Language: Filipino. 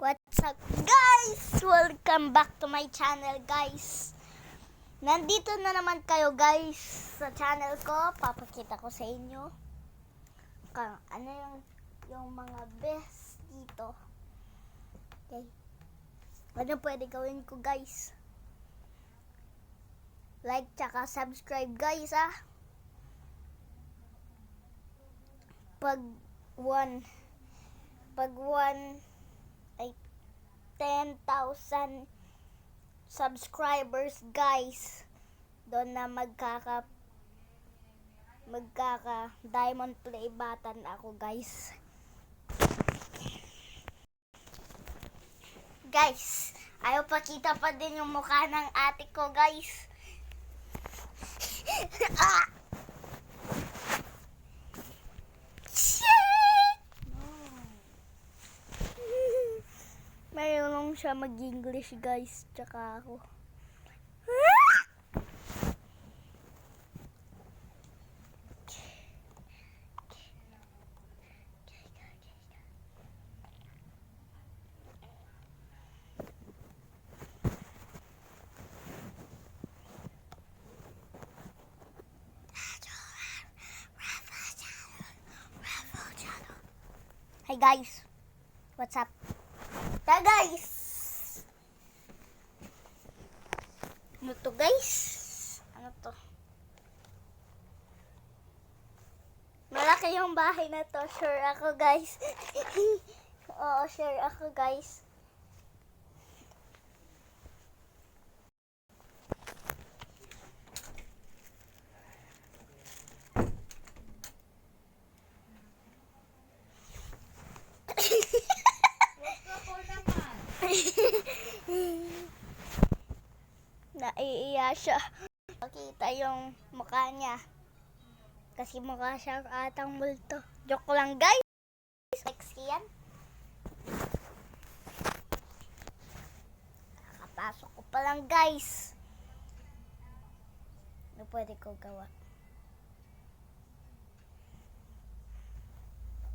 What's up guys? Welcome back to my channel guys. Nandito na naman kayo guys sa channel ko. Papakita ko sa inyo kung ano yung mga best dito. Okay. Ano pwede gawin ko guys? Like tsaka subscribe guys Pag 1 ay 10,000 subscribers guys, doon na magkaka diamond play button ako guys. Guys, ayaw pakita pa din yung mukha ng ate ko guys. Mayroon siya mag-English guys, tsaka ako. Hey guys, what's up? Ta guys! Ano to guys? Ano to? Malaki yung bahay na to. Sure ako guys. Oo, sure ako guys. Naiiya siya. Makita yung mukha niya. Kasi mukha siya atang multo. Joke lang guys. Sexy yan. Nakapasok ko pa lang guys. Ano pwede ko gawa?